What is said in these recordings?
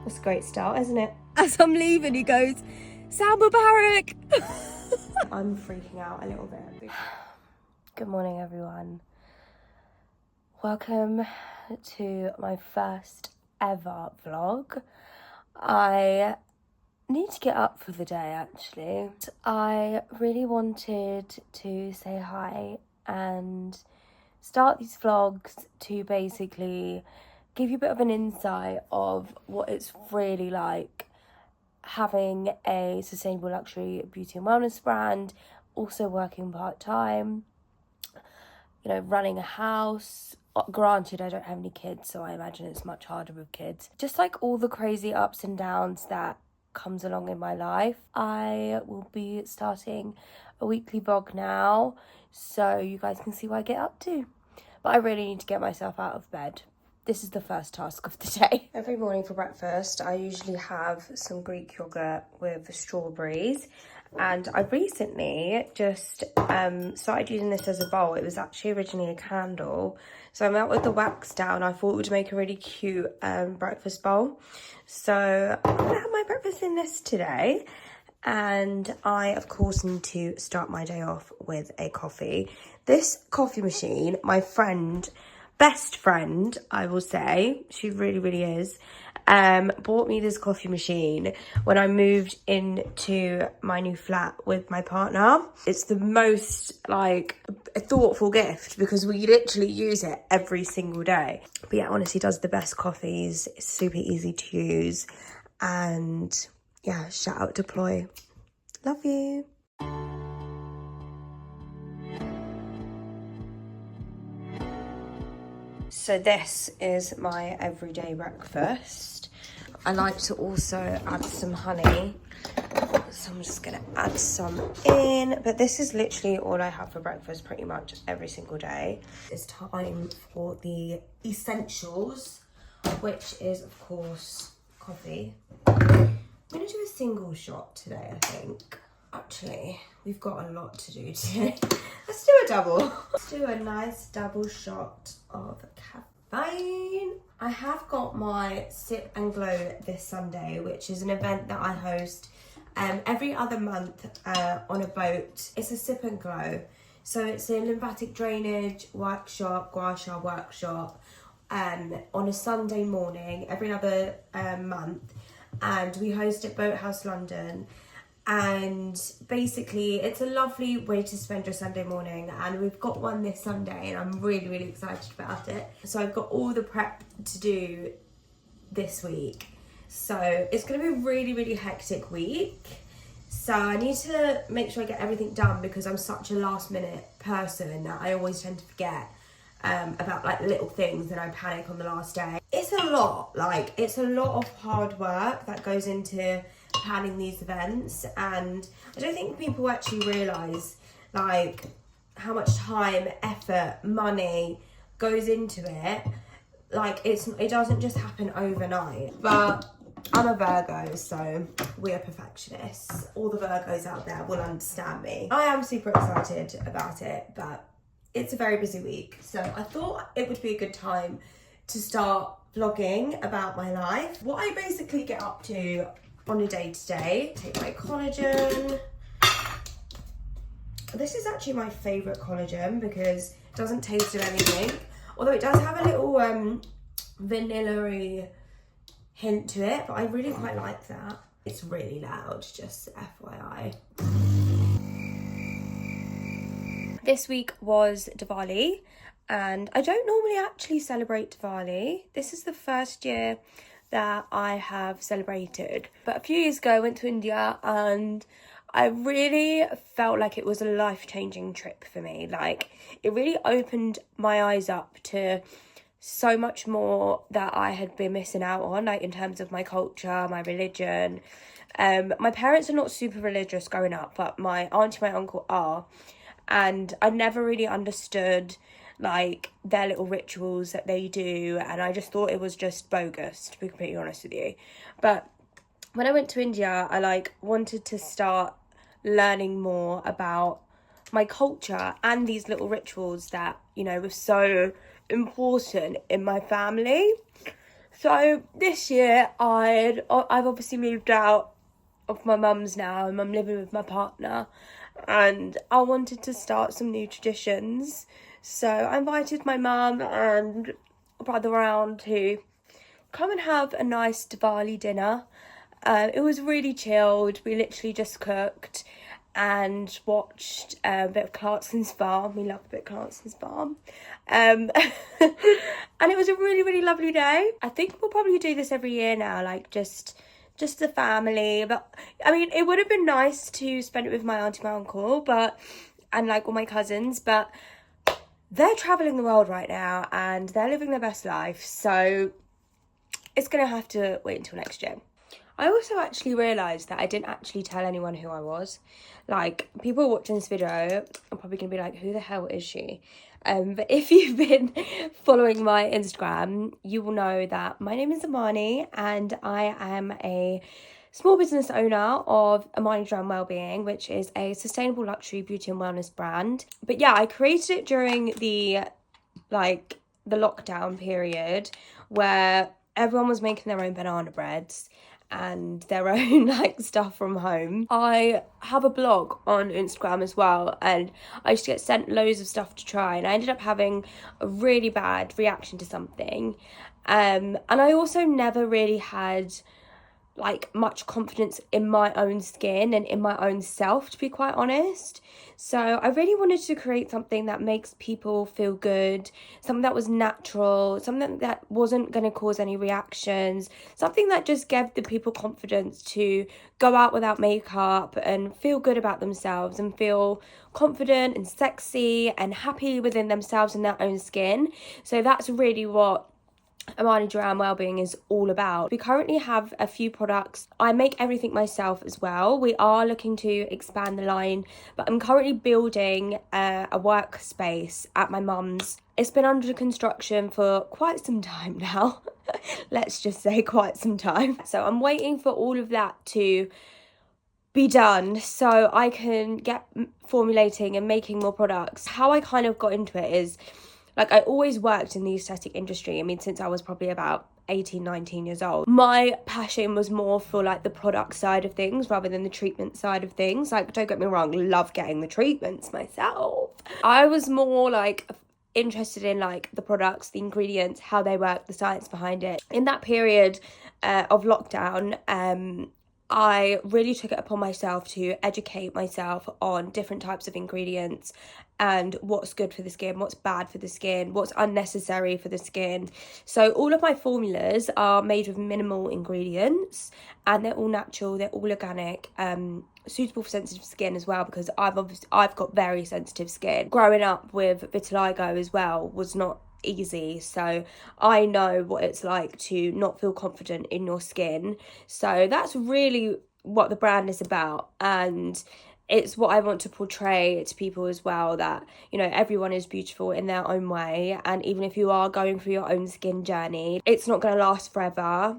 That's a great start, isn't it? As I'm leaving, he goes, Sam Mubarak! I'm freaking out a little bit. Good morning, everyone. Welcome to my first ever vlog. I need to get up for the day, actually. I really wanted to say hi and start these vlogs to basically give you a bit of an insight of what it's really like having a sustainable luxury beauty and wellness brand, also working part-time, you know, running a house. Granted, I don't have any kids, so I imagine it's much harder with kids. Just like all the crazy ups and downs that comes along in my life. I will be starting a weekly vlog now, so you guys can see what I get up to. But I really need to get myself out of bed. This is the first task of the day. Every morning for breakfast, I usually have some Greek yogurt with strawberries. And I recently just started using this as a bowl. It was actually originally a candle. So I melted the wax down. I thought it would make a really cute breakfast bowl. So I'm gonna have my breakfast in this today. And I, of course, need to start my day off with a coffee. This coffee machine, my friend, best friend, I will say, she really, really is, bought me this coffee machine when I moved into my new flat with my partner. It's the most, like, a thoughtful gift because we literally use it every single day. But yeah, honestly, does the best coffees. It's super easy to use. And yeah, shout out to Ploy. Love you. So this is my everyday breakfast. I like to also add some honey. So I'm just gonna add some in. But this is literally all I have for breakfast pretty much every single day. It's time for the essentials, which is of course coffee. I'm gonna do a single shot today, I think. Actually, we've got a lot to do today. Let's do a double. Let's do a nice double shot of caffeine. I have got my Sip and Glow this Sunday, which is an event that I host every other month on a boat. It's a Sip and Glow. So it's a lymphatic drainage workshop, gua sha workshop on a Sunday morning every other month. And we host at Boathouse London. And basically it's a lovely way to spend your Sunday morning, and we've got one this Sunday and I'm really, really excited about it. So I've got all the prep to do this week. So it's going to be a really, really hectic week. So I need to make sure I get everything done because I'm such a last minute person that I always tend to forget about like little things and I panic on the last day. It's a lot, like it's a lot of hard work that goes into planning these events, and I don't think people actually realise like how much time, effort, money goes into it. Like it doesn't just happen overnight. But I'm a Virgo, so we are perfectionists. All the Virgos out there will understand me. I am super excited about it, but it's a very busy week. So I thought it would be a good time to start vlogging about my life. What I basically get up to on a day-to-day. Take my collagen. This is actually my favourite collagen because it doesn't taste of anything. Although it does have a little vanilla-y hint to it, but I really quite like that. It's really loud, just FYI. This week was Diwali, and I don't normally actually celebrate Diwali. This is the first year that I have celebrated. But a few years ago I went to India and I really felt like it was a life-changing trip for me. Like it really opened my eyes up to so much more that I had been missing out on, like in terms of my culture, my religion. My parents are not super religious growing up, but my auntie and my uncle are. And I never really understood like their little rituals that they do, and I just thought it was just bogus, to be completely honest with you. But when I went to India, I like wanted to start learning more about my culture and these little rituals that, you know, were so important in my family. So this year I've obviously moved out of my mum's now and I'm living with my partner, and I wanted to start some new traditions. So I invited my mum and brother around to come and have a nice Diwali dinner. It was really chilled. We literally just cooked and watched a bit of Clarkson's Farm. We love a bit of Clarkson's Farm. And it was a really, really lovely day. I think we'll probably do this every year now, like just the family. But I mean, it would have been nice to spend it with my auntie, my uncle, and like all my cousins, but they're traveling the world right now and they're living their best life. So it's gonna have to wait until next year. I also actually realised that I didn't actually tell anyone who I was. Like, people watching this video are probably going to be like, who the hell is she? But if you've been following my Instagram, you will know that my name is Emani and I am a small business owner of Emani Jeram Wellbeing, which is a sustainable luxury beauty and wellness brand. But yeah, I created it during the lockdown period where everyone was making their own banana breads and their own like stuff from home. I have a blog on Instagram as well, and I used to get sent loads of stuff to try, and I ended up having a really bad reaction to something. And I also never really had like much confidence in my own skin and in my own self, to be quite honest. So I really wanted to create something that makes people feel good, something that was natural, something that wasn't going to cause any reactions, something that just gave the people confidence to go out without makeup and feel good about themselves and feel confident and sexy and happy within themselves and their own skin. So that's really what Emani Jeram Wellbeing is all about. We currently have a few products. I make everything myself as well. We are looking to expand the line, but I'm currently building a workspace at my mum's. It's been under construction for quite some time now. Let's just say quite some time. So I'm waiting for all of that to be done so I can get formulating and making more products. How I kind of got into it is, like, I always worked in the aesthetic industry. I mean, since I was probably about 18, 19 years old. My passion was more for like the product side of things rather than the treatment side of things. Like, don't get me wrong, love getting the treatments myself. I was more like interested in like the products, the ingredients, how they work, the science behind it. In that period of lockdown, I really took it upon myself to educate myself on different types of ingredients and what's good for the skin, what's bad for the skin, what's unnecessary for the skin. So all of my formulas are made with minimal ingredients and they're all natural, they're all organic, suitable for sensitive skin as well, because I've got very sensitive skin. Growing up with vitiligo as well was not easy, so I know what it's like to not feel confident in your skin. So that's really what the brand is about, and it's what I want to portray to people as well, that, you know, everyone is beautiful in their own way, and even if you are going through your own skin journey, it's not going to last forever.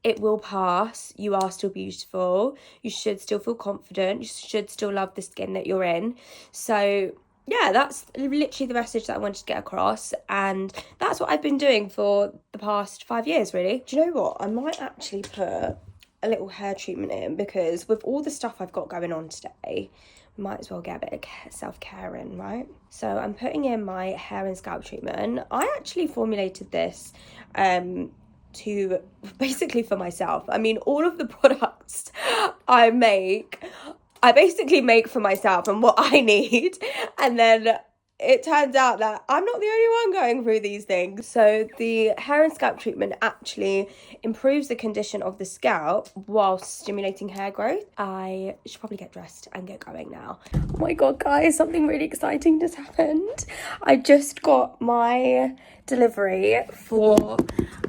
It will pass. You are still beautiful. You should still feel confident. You should still love the skin that you're in. So yeah, that's literally the message that I wanted to get across, and that's what I've been doing for the past 5 years, really. Do you know what? I might actually put a little hair treatment in, because with all the stuff I've got going on today, might as well get a bit of self-care in, right? So I'm putting in my hair and scalp treatment. I actually formulated this to basically for myself. I mean, all of the products I basically make for myself and what I need, and then it turns out that I'm not the only one going through these things. So the hair and scalp treatment actually improves the condition of the scalp whilst stimulating hair growth. I should probably get dressed and get going now. Oh my god, guys, something really exciting just happened. I just got my delivery for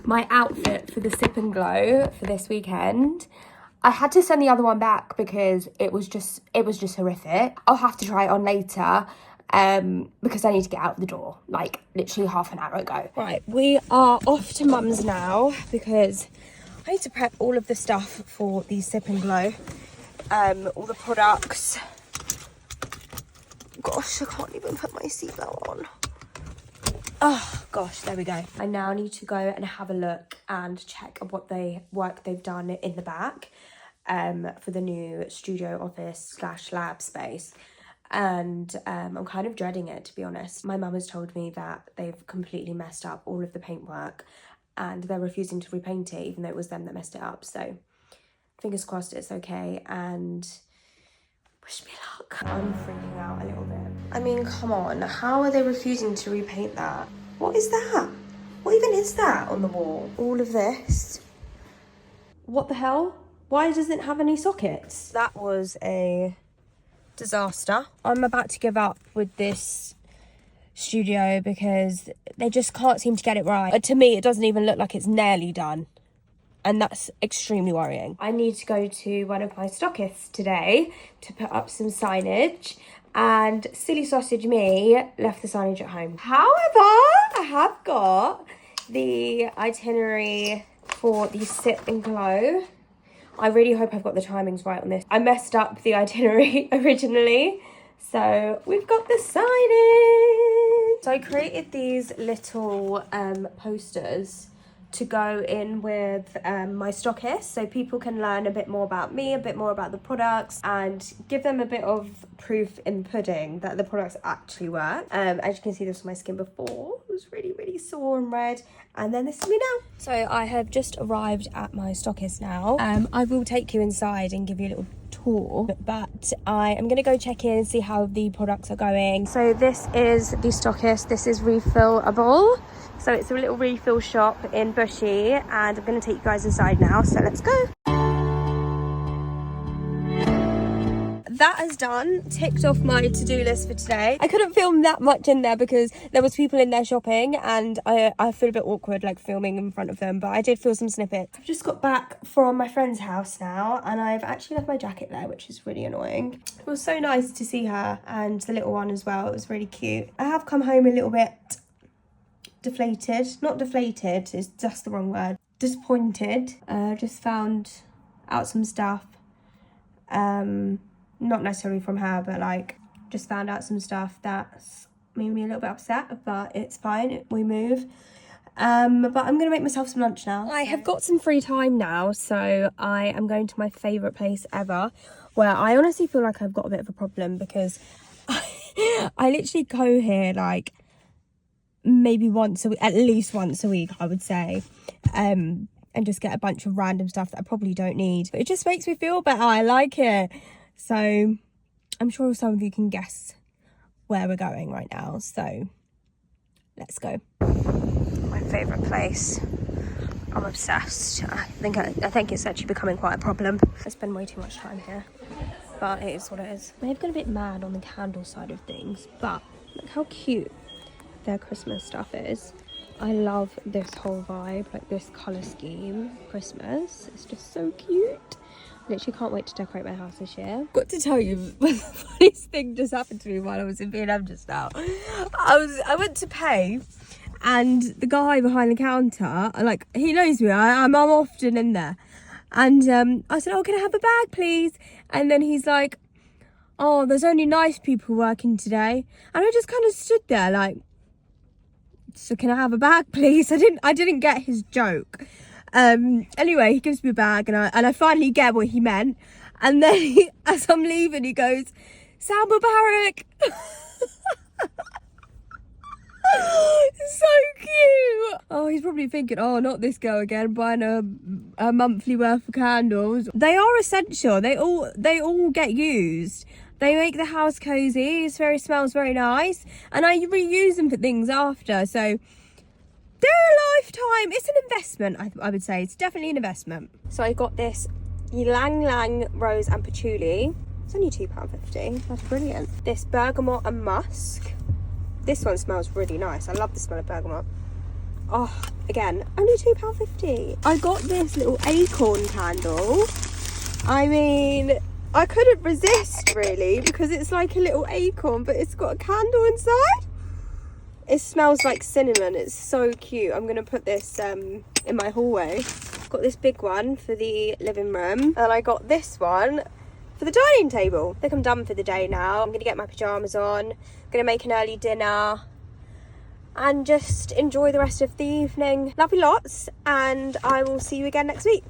my outfit for the Sip and Glow for this weekend. I had to send the other one back because it was just horrific. I'll have to try it on later because I need to get out the door, like literally half an hour ago. Right, we are off to mum's now because I need to prep all of the stuff for the Sip and Glow. All the products. Gosh, I can't even put my seatbelt on. Oh gosh, there we go. I now need to go and have a look and check what work they've done in the back for the new studio office / lab space. And I'm kind of dreading it, to be honest. My mum has told me that they've completely messed up all of the paintwork and they're refusing to repaint it, even though it was them that messed it up. So fingers crossed it's okay, and wish me luck. I'm freaking out a little bit. I mean, come on, how are they refusing to repaint that? What is that? What even is that on the wall? All of this? What the hell? Why doesn't it have any sockets? That was a disaster. I'm about to give up with this studio because they just can't seem to get it right. To me, it doesn't even look like it's nearly done. And that's extremely worrying. I need to go to one of my stockists today to put up some signage, and silly sausage me left the signage at home. However, I have got the itinerary for the Sip and Glow. I really hope I've got the timings right on this. I messed up the itinerary originally, so we've got the signage. So I created these little posters to go in with my stockists, so people can learn a bit more about me, a bit more about the products, and give them a bit of proof in pudding that the products actually work. As you can see, this was my skin before. It was really sore and red, and then this is me now. So I have just arrived at my stockist now. I will take you inside and give you a little tour, but I am going to go check in and see how the products are going. So this is the stockist. This is Refillable. So it's a little refill shop in Bushy, and I'm going to take you guys inside now, so let's go. That is done, ticked off my to-do list for today. I couldn't film that much in there because there was people in there shopping, and I feel a bit awkward like filming in front of them, but I did film some snippets. I've just got back from my friend's house now, and I've actually left my jacket there, which is really annoying. It was so nice to see her and the little one as well. It was really cute. I have come home a little bit deflated. Not deflated, it's just the wrong word. Disappointed. Just found out some stuff. Not necessarily from her, but like just found out some stuff that's made me a little bit upset, but it's fine, we move. But I'm gonna make myself some lunch now. I have got some free time now, so I am going to my favourite place ever, where I honestly feel like I've got a bit of a problem because I literally go here like maybe once a week, at least once a week, I would say, and just get a bunch of random stuff that I probably don't need, but it just makes me feel better. I like it. So I'm sure some of you can guess where we're going right now, so let's go. My favourite place. I'm obsessed. I think it's actually becoming quite a problem. I spend way too much time here, but it is what it is. I have got a bit mad on the candle side of things, but look how cute their Christmas stuff is. I love this whole vibe, like this colour scheme. Christmas, it's just so cute. Literally can't wait to decorate my house this year. Got to tell you, the funniest thing just happened to me while I was in B&M just now. I went to pay, and the guy behind the counter, like, he knows me, I'm often in there, and I said, oh, can I have a bag please? And then he's like, oh, there's only nice people working today. And I just kind of stood there like, so can I have a bag please? I didn't get his joke. Anyway, he gives me a bag, and I finally get what he meant. And then as I'm leaving, he goes, Sam Mubarak. So cute. Oh, he's probably thinking, oh, not this girl again, buying a monthly worth of candles. They are essential. They all get used. They make the house cozy. Smells very nice, and I reuse them for things after. So they're a lifetime. It's an investment. I would say it's definitely an investment. So I got this Ylang Ylang Rose and Patchouli. It's only £2.50. That's brilliant. This bergamot and musk. This one smells really nice. I love the smell of bergamot. Oh, again, only £2.50. I got this little acorn candle. I mean, I couldn't resist really, because it's like a little acorn, but it's got a candle inside. It smells like cinnamon. It's so cute. I'm gonna put this in my hallway. Got this big one for the living room, and I got this one for the dining table. I think I'm done for the day now. I'm gonna get my pajamas on, gonna make an early dinner, and just enjoy the rest of the evening. Love you lots, and I will see you again next week.